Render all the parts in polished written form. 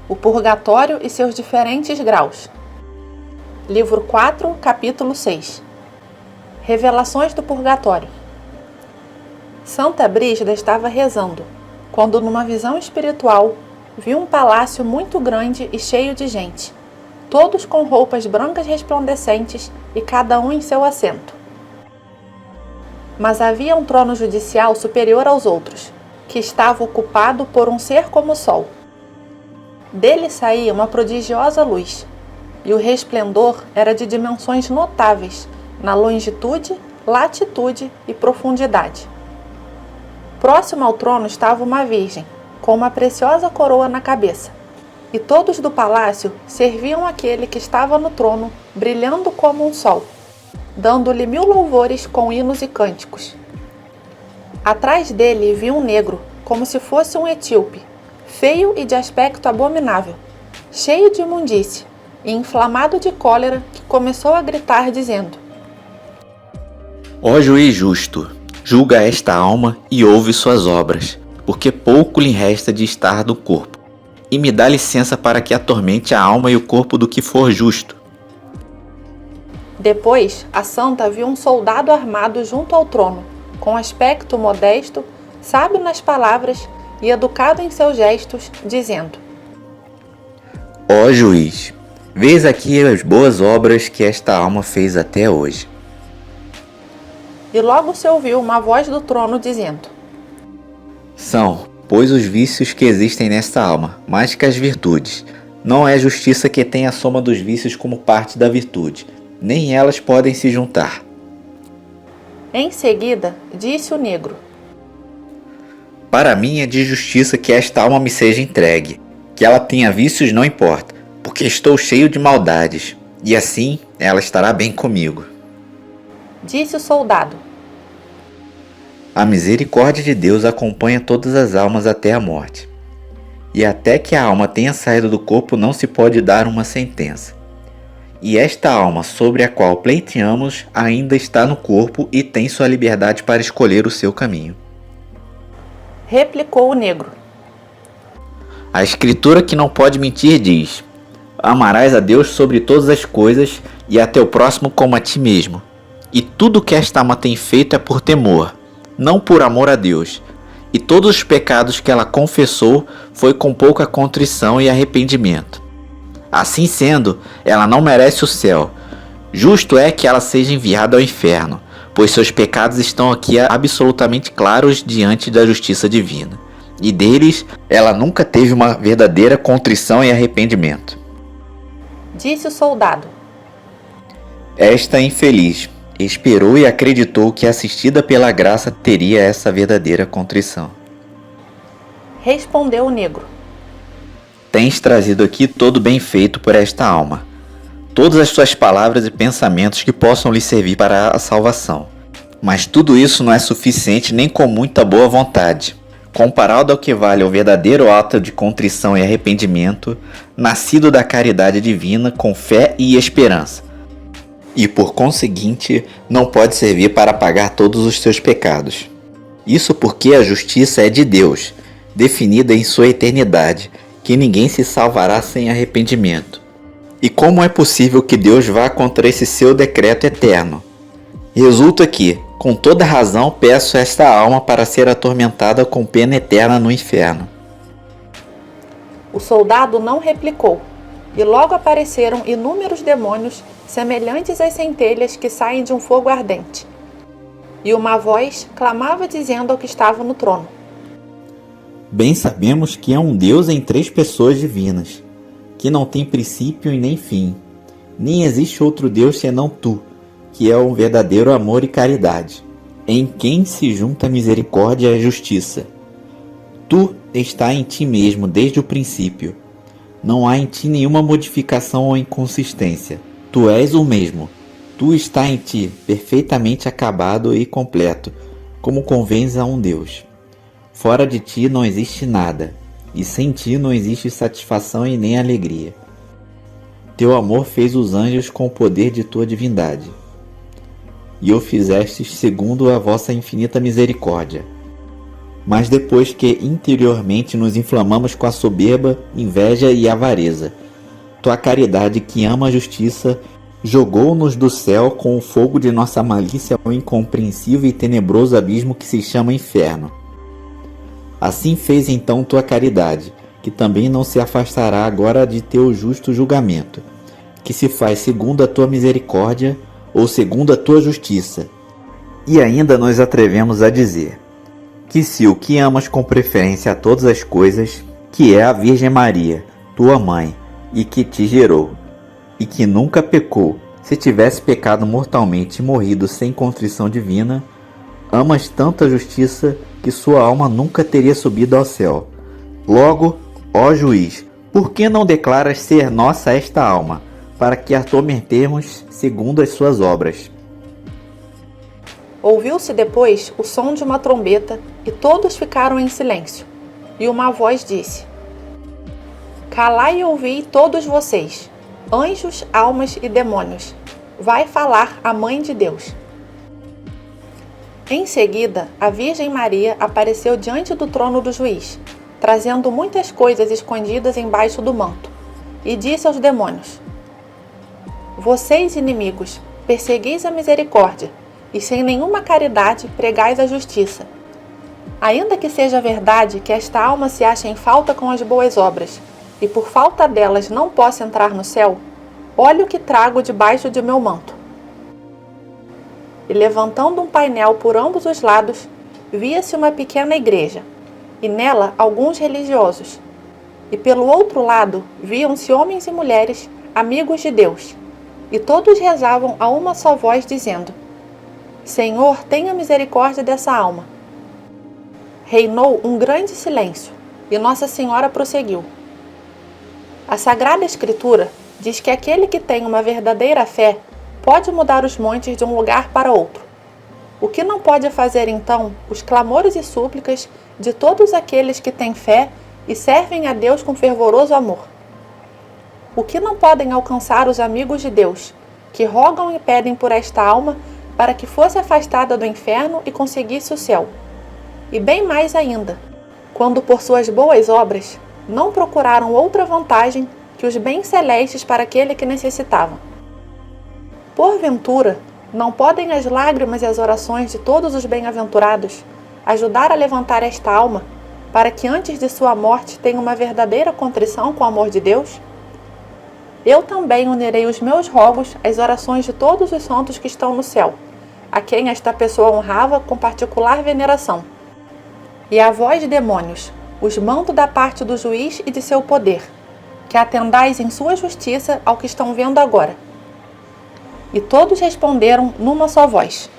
O Purgatório e seus diferentes graus. Livro 4, capítulo 6. Revelações do Purgatório. Santa Brígida estava rezando, quando numa visão espiritual, viu um palácio muito grande e cheio de gente, todos com roupas brancas resplandecentes e cada um em seu assento. Mas havia um trono judicial superior aos outros, que estava ocupado por um ser como o sol. Dele saía uma prodigiosa luz, e o resplendor era de dimensões notáveis na longitude, latitude e profundidade. Próximo ao trono estava uma virgem, com uma preciosa coroa na cabeça, e todos do palácio serviam aquele que estava no trono, brilhando como um sol, dando-lhe 1000 louvores com hinos e cânticos. Atrás dele vi um negro, como se fosse um etíope, feio e de aspecto abominável, cheio de imundície e inflamado de cólera, que começou a gritar dizendo: Ó juiz justo, julga esta alma e ouve suas obras, porque pouco lhe resta de estar do corpo, e me dá licença para que atormente a alma e o corpo do que for justo. Depois, a santa viu um soldado armado junto ao trono, com aspecto modesto, sábio nas palavras e educado em seus gestos, dizendo: Ó juiz, vês aqui as boas obras que esta alma fez até hoje. E logo se ouviu uma voz do trono dizendo: São, pois, os vícios que existem nesta alma, mais que as virtudes. Não é justiça que tenha a soma dos vícios como parte da virtude, nem elas podem se juntar. Em seguida, disse o negro: Para mim é de justiça que esta alma me seja entregue. Que ela tenha vícios não importa, porque estou cheio de maldades, e assim ela estará bem comigo. Disse o soldado: A misericórdia de Deus acompanha todas as almas até a morte. E até que a alma tenha saído do corpo não se pode dar uma sentença. E esta alma sobre a qual pleiteamos ainda está no corpo e tem sua liberdade para escolher o seu caminho. Replicou o negro: A escritura que não pode mentir diz: Amarás a Deus sobre todas as coisas e a teu próximo como a ti mesmo. E tudo que esta alma tem feito é por temor, não por amor a Deus. E todos os pecados que ela confessou foi com pouca contrição e arrependimento. Assim sendo, ela não merece o céu. Justo é que ela seja enviada ao inferno, pois seus pecados estão aqui absolutamente claros diante da justiça divina. E deles, ela nunca teve uma verdadeira contrição e arrependimento. Disse o soldado: Esta infeliz esperou e acreditou que, assistida pela graça, teria essa verdadeira contrição. Respondeu o negro: Tens trazido aqui todo bem feito por esta alma, todas as suas palavras e pensamentos que possam lhe servir para a salvação. Mas tudo isso não é suficiente nem com muita boa vontade, comparado ao que vale o verdadeiro ato de contrição e arrependimento, nascido da caridade divina com fé e esperança. E por conseguinte, não pode servir para pagar todos os seus pecados. Isso porque a justiça é de Deus, definida em sua eternidade, que ninguém se salvará sem arrependimento. E como é possível que Deus vá contra esse seu decreto eterno? Resulta que, com toda razão, peço esta alma para ser atormentada com pena eterna no inferno. O soldado não replicou, e logo apareceram inúmeros demônios semelhantes às centelhas que saem de um fogo ardente. E uma voz clamava dizendo ao que estava no trono: Bem sabemos que é um Deus em 3 pessoas divinas, que não tem princípio e nem fim. Nem existe outro Deus senão tu, que é o verdadeiro amor e caridade, em quem se junta a misericórdia e a justiça. Tu está em ti mesmo desde o princípio. Não há em ti nenhuma modificação ou inconsistência. Tu és o mesmo. Tu está em ti, perfeitamente acabado e completo, como convém a um Deus. Fora de ti não existe nada, e sem ti não existe satisfação e nem alegria. Teu amor fez os anjos com o poder de tua divindade, e o fizestes segundo a vossa infinita misericórdia. mas depois que interiormente nos inflamamos com a soberba, inveja e avareza. Tua caridade, que ama a justiça, jogou-nos do céu com o fogo de nossa malícia ao incompreensível e tenebroso abismo que se chama inferno. Assim fez então tua caridade, que também não se afastará agora de teu justo julgamento, que se faz segundo a tua misericórdia ou segundo a tua justiça. E ainda nos atrevemos a dizer que se o que amas com preferência a todas as coisas, que é a Virgem Maria, tua mãe, e que te gerou, e que nunca pecou, se tivesse pecado mortalmente e morrido sem contrição divina, amas tanto a justiça que sua alma nunca teria subido ao céu. Logo, ó juiz, por que não declaras ser nossa esta alma, para que a atormentemos segundo as suas obras? Ouviu-se depois o som de uma trombeta e todos ficaram em silêncio. E uma voz disse: Calai e ouvi todos vocês, anjos, almas e demônios. Vai falar a Mãe de Deus. Em seguida, a Virgem Maria apareceu diante do trono do juiz, trazendo muitas coisas escondidas embaixo do manto, e disse aos demônios: Vocês, inimigos, perseguis a misericórdia, e sem nenhuma caridade pregais a justiça. Ainda que seja verdade que esta alma se ache em falta com as boas obras, e por falta delas não possa entrar no céu, olhe o que trago debaixo de meu manto. E levantando um painel por ambos os lados, via-se uma pequena igreja, e nela alguns religiosos. E pelo outro lado viam-se homens e mulheres, amigos de Deus, e todos rezavam a uma só voz, dizendo: Senhor, tenha misericórdia dessa alma. Reinou um grande silêncio, e Nossa Senhora prosseguiu: A Sagrada Escritura diz que aquele que tem uma verdadeira fé pode mudar os montes de um lugar para outro. O que não pode fazer então os clamores e súplicas de todos aqueles que têm fé e servem a Deus com fervoroso amor? O que não podem alcançar os amigos de Deus, que rogam e pedem por esta alma para que fosse afastada do inferno e conseguisse o céu? E bem mais ainda, quando por suas boas obras não procuraram outra vantagem que os bens celestes para aquele que necessitava. Porventura, não podem as lágrimas e as orações de todos os bem-aventurados ajudar a levantar esta alma, para que antes de sua morte tenha uma verdadeira contrição com o amor de Deus? Eu também unirei os meus rogos às orações de todos os santos que estão no céu, a quem esta pessoa honrava com particular veneração. E a vós, demônios, os mando da parte do juiz e de seu poder, que atendais em sua justiça ao que estão vendo agora. E todos responderam numa só voz: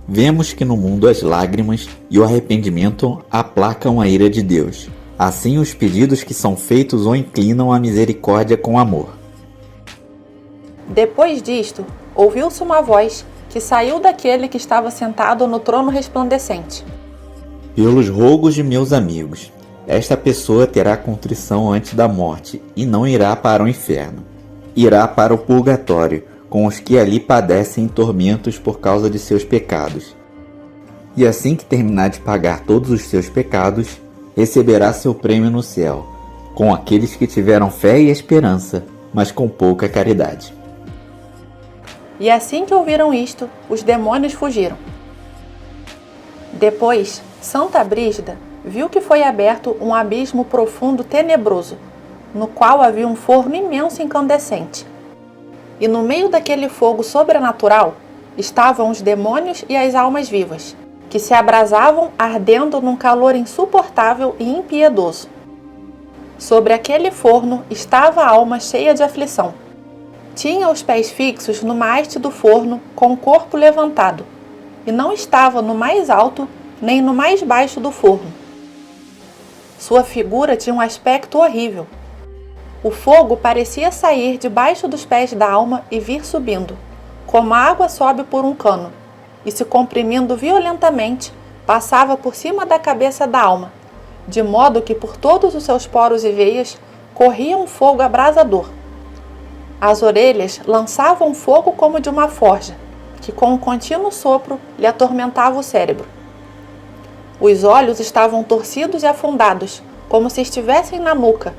Vemos que no mundo as lágrimas e o arrependimento aplacam a ira de Deus. Assim os pedidos que são feitos o inclinam à misericórdia com amor. Depois disto, ouviu-se uma voz que saiu daquele que estava sentado no trono resplandecente: Pelos rogos de meus amigos, esta pessoa terá contrição antes da morte e não irá para o inferno. Irá para o purgatório, com os que ali padecem tormentos por causa de seus pecados. E assim que terminar de pagar todos os seus pecados, receberá seu prêmio no céu, com aqueles que tiveram fé e esperança, mas com pouca caridade. E assim que ouviram isto, os demônios fugiram. Depois, Santa Brígida viu que foi aberto um abismo profundo tenebroso, no qual havia um forno imenso incandescente. E no meio daquele fogo sobrenatural estavam os demônios e as almas vivas, que se abrasavam ardendo num calor insuportável e impiedoso. Sobre aquele forno estava a alma cheia de aflição. Tinha os pés fixos numa haste do forno com o corpo levantado, e não estava no mais alto nem no mais baixo do forno. Sua figura tinha um aspecto horrível. O fogo parecia sair debaixo dos pés da alma e vir subindo, como a água sobe por um cano, e se comprimindo violentamente, passava por cima da cabeça da alma, de modo que por todos os seus poros e veias corria um fogo abrasador. As orelhas lançavam fogo como de uma forja, que com um contínuo sopro lhe atormentava o cérebro. Os olhos estavam torcidos e afundados, como se estivessem na nuca.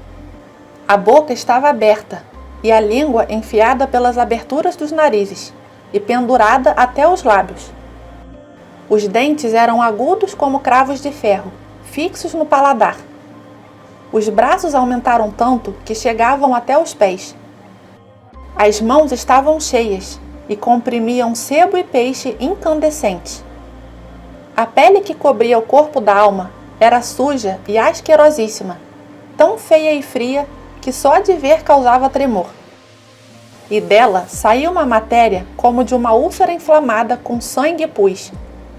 A boca estava aberta e a língua enfiada pelas aberturas dos narizes e pendurada até os lábios. Os dentes eram agudos como cravos de ferro, fixos no paladar. Os braços aumentaram tanto que chegavam até os pés. As mãos estavam cheias e comprimiam sebo e peixe incandescente. A pele que cobria o corpo da alma era suja e asquerosíssima, tão feia e fria que só de ver causava tremor. E dela saía uma matéria como de uma úlcera inflamada com sangue e pus,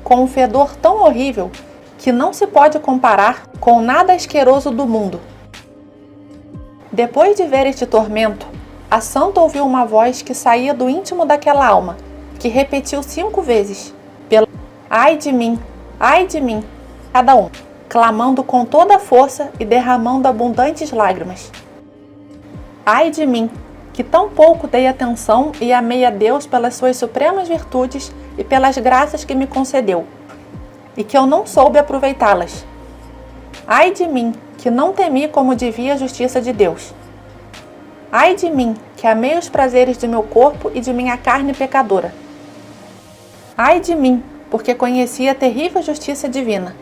com um fedor tão horrível que não se pode comparar com nada asqueroso do mundo. Depois de ver este tormento, a santa ouviu uma voz que saía do íntimo daquela alma, que repetiu 5 vezes, pelo ai de mim, cada um, clamando com toda a força e derramando abundantes lágrimas. Ai de mim, que tão pouco dei atenção e amei a Deus pelas suas supremas virtudes e pelas graças que me concedeu, e que eu não soube aproveitá-las. Ai de mim, que não temi como devia a justiça de Deus. Ai de mim, que amei os prazeres de meu corpo e de minha carne pecadora. Ai de mim, porque conheci a terrível justiça divina.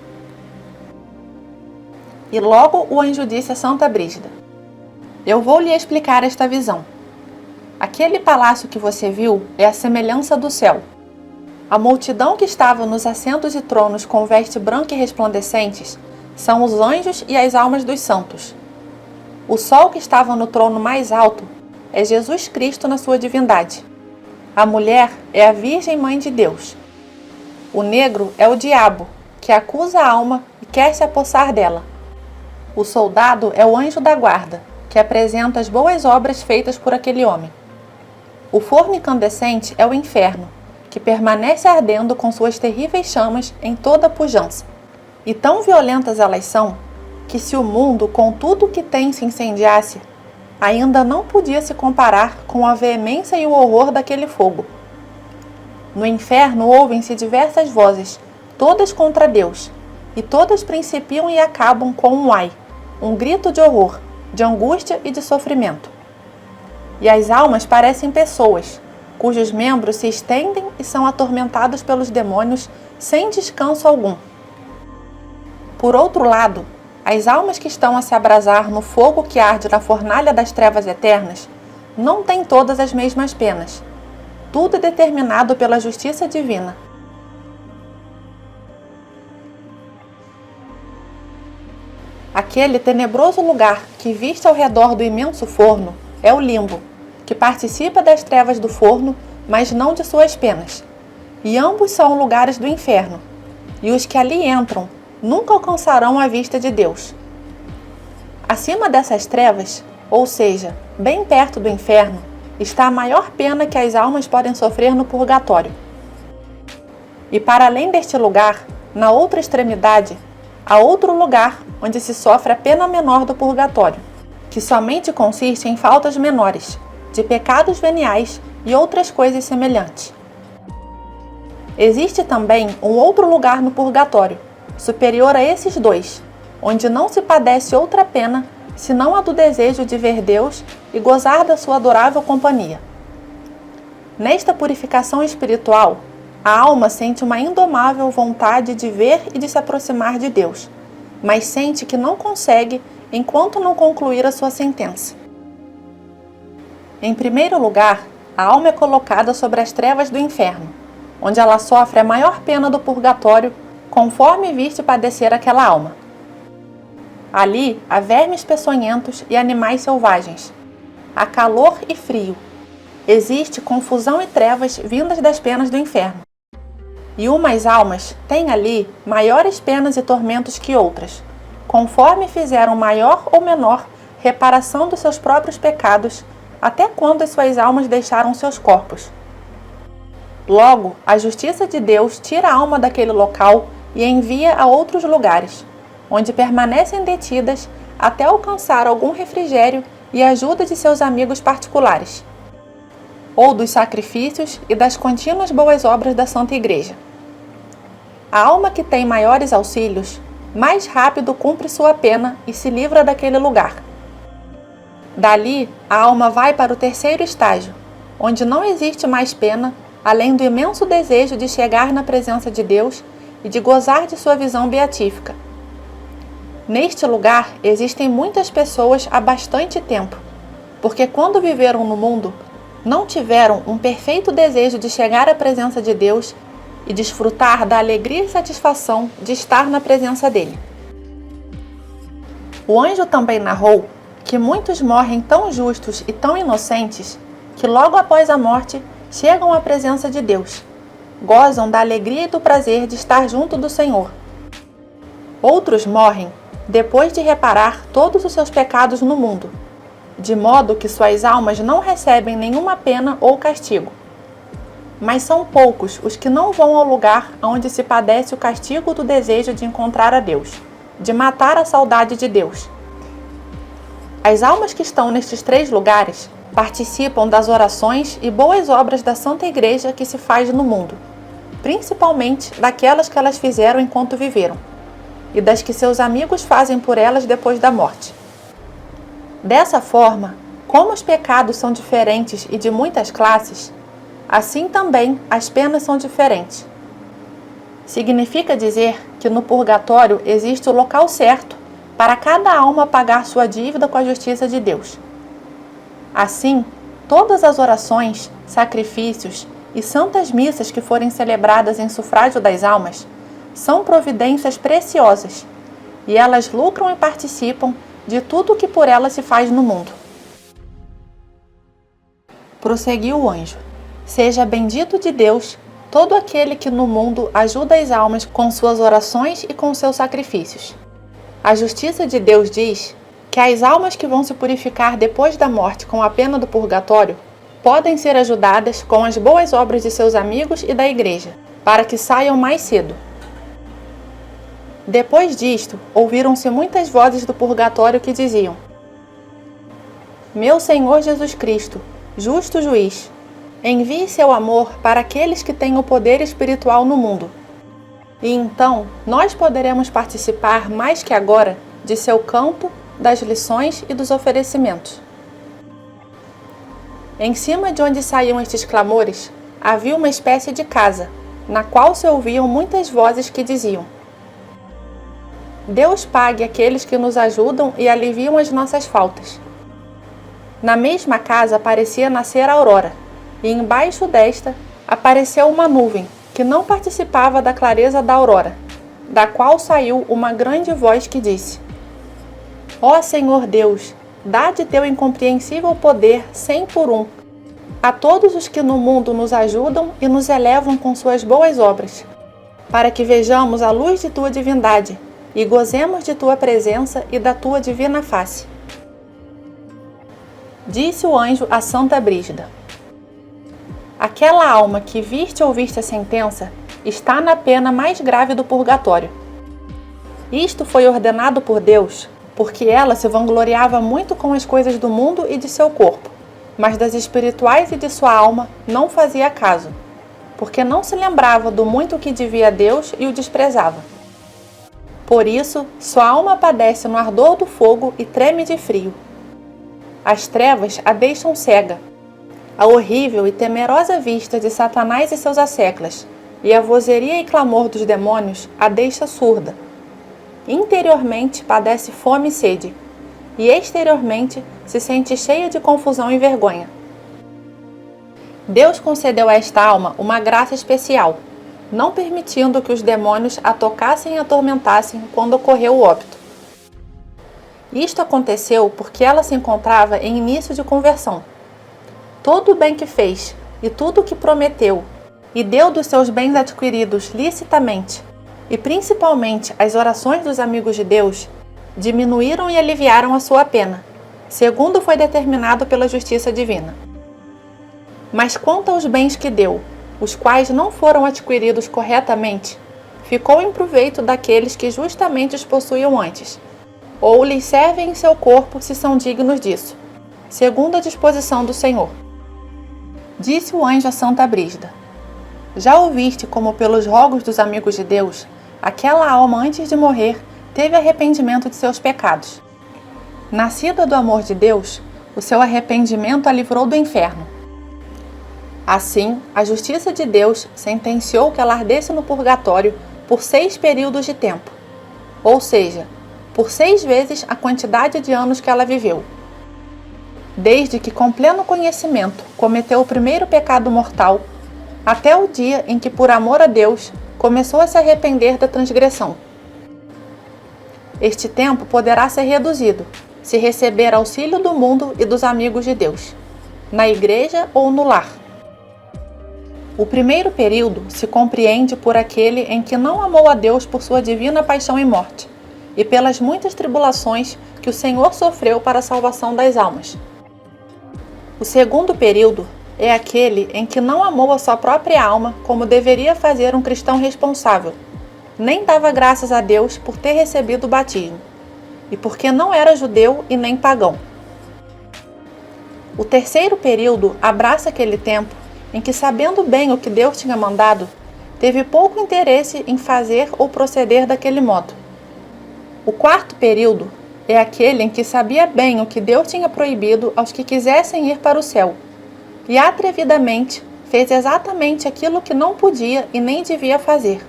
E logo o anjo disse a Santa Brígida: eu vou lhe explicar esta visão. Aquele palácio que você viu é a semelhança do céu. A multidão que estava nos assentos e tronos com veste branca e resplandecentes são os anjos e as almas dos santos. O sol que estava no trono mais alto é Jesus Cristo na sua divindade. A mulher é a Virgem Mãe de Deus. O negro é o diabo, que acusa a alma e quer se apossar dela. O soldado é o anjo da guarda, que apresenta as boas obras feitas por aquele homem. O forno incandescente é o inferno, que permanece ardendo com suas terríveis chamas em toda a pujança. E tão violentas elas são, que se o mundo com tudo o que tem se incendiasse, ainda não podia se comparar com a veemência e o horror daquele fogo. No inferno ouvem-se diversas vozes, todas contra Deus, e todas principiam e acabam com um ai, um grito de horror, de angústia e de sofrimento. E as almas parecem pessoas, cujos membros se estendem e são atormentados pelos demônios sem descanso algum. Por outro lado, as almas que estão a se abrasar no fogo que arde na fornalha das trevas eternas não têm todas as mesmas penas. Tudo é determinado pela justiça divina. Aquele tenebroso lugar que viste ao redor do imenso forno é o limbo, que participa das trevas do forno, mas não de suas penas. E ambos são lugares do inferno, e os que ali entram nunca alcançarão a vista de Deus. Acima dessas trevas, ou seja, bem perto do inferno, está a maior pena que as almas podem sofrer no purgatório. E para além deste lugar, na outra extremidade, há outro lugar onde se sofre a pena menor do purgatório, que somente consiste em faltas menores, de pecados veniais e outras coisas semelhantes. Existe também um outro lugar no purgatório, superior a esses dois, onde não se padece outra pena senão a do desejo de ver Deus e gozar da sua adorável companhia. Nesta purificação espiritual, a alma sente uma indomável vontade de ver e de se aproximar de Deus, mas sente que não consegue enquanto não concluir a sua sentença. Em primeiro lugar, a alma é colocada sobre as trevas do inferno, onde ela sofre a maior pena do purgatório, conforme viste padecer aquela alma. Ali há vermes peçonhentos e animais selvagens. Há calor e frio. Existe confusão e trevas vindas das penas do inferno. E umas almas têm ali maiores penas e tormentos que outras, conforme fizeram maior ou menor reparação dos seus próprios pecados, até quando as suas almas deixaram seus corpos. Logo, a justiça de Deus tira a alma daquele local e envia a outros lugares, onde permanecem detidas até alcançar algum refrigério e ajuda de seus amigos particulares, ou dos sacrifícios e das contínuas boas obras da Santa Igreja. A alma que tem maiores auxílios, mais rápido cumpre sua pena e se livra daquele lugar. Dali, a alma vai para o terceiro estágio, onde não existe mais pena, além do imenso desejo de chegar na presença de Deus e de gozar de sua visão beatífica. Neste lugar existem muitas pessoas há bastante tempo, porque quando viveram no mundo, não tiveram um perfeito desejo de chegar à presença de Deus e desfrutar da alegria e satisfação de estar na presença dele. O anjo também narrou que muitos morrem tão justos e tão inocentes que logo após a morte chegam à presença de Deus, gozam da alegria e do prazer de estar junto do Senhor. Outros morrem depois de reparar todos os seus pecados no mundo, de modo que suas almas não recebem nenhuma pena ou castigo. Mas são poucos os que não vão ao lugar onde se padece o castigo do desejo de encontrar a Deus, de matar a saudade de Deus. As almas que estão nestes 3 lugares participam das orações e boas obras da Santa Igreja que se faz no mundo, principalmente daquelas que elas fizeram enquanto viveram, e das que seus amigos fazem por elas depois da morte. Dessa forma, como os pecados são diferentes e de muitas classes, assim também as penas são diferentes. Significa dizer que no purgatório existe o local certo para cada alma pagar sua dívida com a justiça de Deus. Assim, todas as orações, sacrifícios e santas missas que forem celebradas em sufrágio das almas são providências preciosas, e elas lucram e participam de tudo o que por elas se faz no mundo. Prosseguiu o anjo: seja bendito de Deus todo aquele que no mundo ajuda as almas com suas orações e com seus sacrifícios. A justiça de Deus diz que as almas que vão se purificar depois da morte com a pena do purgatório podem ser ajudadas com as boas obras de seus amigos e da igreja, para que saiam mais cedo. Depois disto, ouviram-se muitas vozes do purgatório que diziam: Meu Senhor Jesus Cristo, justo juiz, envie seu amor para aqueles que têm o poder espiritual no mundo. E então, nós poderemos participar mais que agora de seu campo, das lições e dos oferecimentos. Em cima de onde saíam estes clamores, havia uma espécie de casa, na qual se ouviam muitas vozes que diziam: Deus pague aqueles que nos ajudam e aliviam as nossas faltas. Na mesma casa parecia nascer a aurora, e embaixo desta apareceu uma nuvem que não participava da clareza da aurora, da qual saiu uma grande voz que disse: Ó Senhor Deus, dá de teu incompreensível poder 100 por 1 a todos os que no mundo nos ajudam e nos elevam com suas boas obras, para que vejamos a luz de tua divindade e gozemos de tua presença e da tua divina face. Disse o anjo a Santa Brígida: Aquela alma que viste ou ouviste a sentença está na pena mais grave do purgatório. Isto foi ordenado por Deus, porque ela se vangloriava muito com as coisas do mundo e de seu corpo, mas das espirituais e de sua alma não fazia caso, porque não se lembrava do muito que devia a Deus e o desprezava. Por isso, sua alma padece no ardor do fogo e treme de frio. As trevas a deixam cega. A horrível e temerosa vista de Satanás e seus asseclas, e a vozeria e clamor dos demônios a deixa surda. Interiormente padece fome e sede, e exteriormente se sente cheia de confusão e vergonha. Deus concedeu a esta alma uma graça especial, não permitindo que os demônios a tocassem e atormentassem quando ocorreu o óbito. Isto aconteceu porque ela se encontrava em início de conversão. Todo o bem que fez e tudo o que prometeu, e deu dos seus bens adquiridos licitamente, e principalmente as orações dos amigos de Deus, diminuíram e aliviaram a sua pena, segundo foi determinado pela justiça divina. Mas quanto aos bens que deu, os quais não foram adquiridos corretamente, ficou em proveito daqueles que justamente os possuíam antes, ou lhes servem em seu corpo se são dignos disso, segundo a disposição do Senhor. Disse o anjo a Santa Brígida: Já ouviste como, pelos rogos dos amigos de Deus, aquela alma antes de morrer teve arrependimento de seus pecados. Nascida do amor de Deus, o seu arrependimento a livrou do inferno. Assim, a justiça de Deus sentenciou que ela ardesse no purgatório por 6 períodos de tempo, ou seja, por 6 vezes a quantidade de anos que ela viveu. Desde que, com pleno conhecimento, cometeu o primeiro pecado mortal, até o dia em que, por amor a Deus, começou a se arrepender da transgressão. Este tempo poderá ser reduzido, se receber auxílio do mundo e dos amigos de Deus, na igreja ou no lar. O primeiro período se compreende por aquele em que não amou a Deus por sua divina paixão e morte, e pelas muitas tribulações que o Senhor sofreu para a salvação das almas. O segundo período é aquele em que não amou a sua própria alma como deveria fazer um cristão responsável, nem dava graças a Deus por ter recebido o batismo, e porque não era judeu e nem pagão. O terceiro período abraça aquele tempo em que, sabendo bem o que Deus tinha mandado, teve pouco interesse em fazer ou proceder daquele modo. O quarto período é aquele em que sabia bem o que Deus tinha proibido aos que quisessem ir para o céu, e atrevidamente fez exatamente aquilo que não podia e nem devia fazer,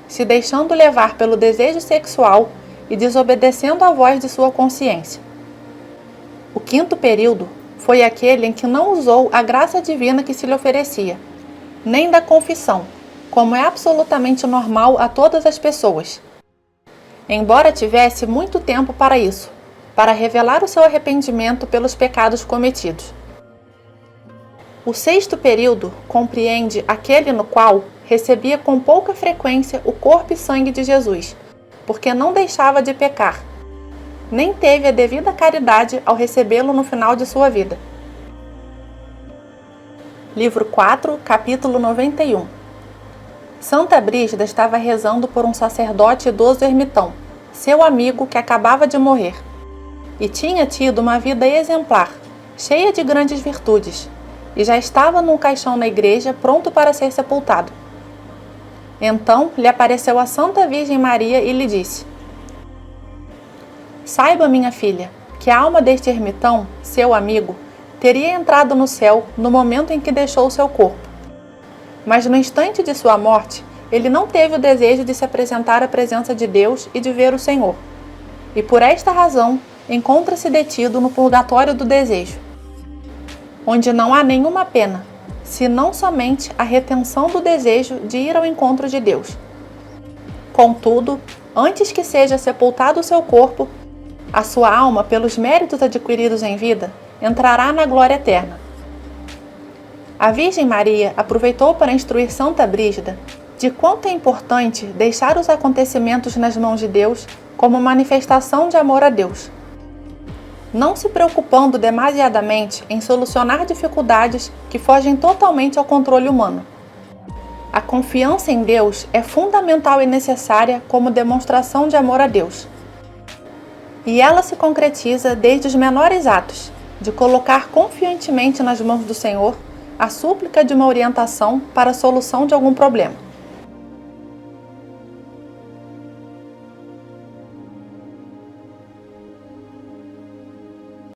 se deixando levar pelo desejo sexual e desobedecendo à voz de sua consciência. O quinto período foi aquele em que não usou a graça divina que se lhe oferecia, nem da confissão, como é absolutamente normal a todas as pessoas, embora tivesse muito tempo para isso, para revelar o seu arrependimento pelos pecados cometidos. O sexto período compreende aquele no qual recebia com pouca frequência o corpo e sangue de Jesus, porque não deixava de pecar, nem teve a devida caridade ao recebê-lo no final de sua vida. Livro 4, capítulo 91. Santa Brígida estava rezando por um sacerdote idoso ermitão, seu amigo que acabava de morrer, e tinha tido uma vida exemplar, cheia de grandes virtudes, e já estava num caixão na igreja pronto para ser sepultado. Então lhe apareceu a Santa Virgem Maria e lhe disse: Saiba, minha filha, que a alma deste ermitão, seu amigo, teria entrado no céu no momento em que deixou seu corpo. Mas no instante de sua morte, ele não teve o desejo de se apresentar à presença de Deus e de ver o Senhor, e por esta razão encontra-se detido no purgatório do desejo, onde não há nenhuma pena, senão somente a retenção do desejo de ir ao encontro de Deus. Contudo, antes que seja sepultado o seu corpo, a sua alma, pelos méritos adquiridos em vida, entrará na glória eterna. A Virgem Maria aproveitou para instruir Santa Brígida de quanto é importante deixar os acontecimentos nas mãos de Deus como manifestação de amor a Deus, não se preocupando demasiadamente em solucionar dificuldades que fogem totalmente ao controle humano. A confiança em Deus é fundamental e necessária como demonstração de amor a Deus. E ela se concretiza desde os menores atos, de colocar confiantemente nas mãos do Senhor a súplica de uma orientação para a solução de algum problema.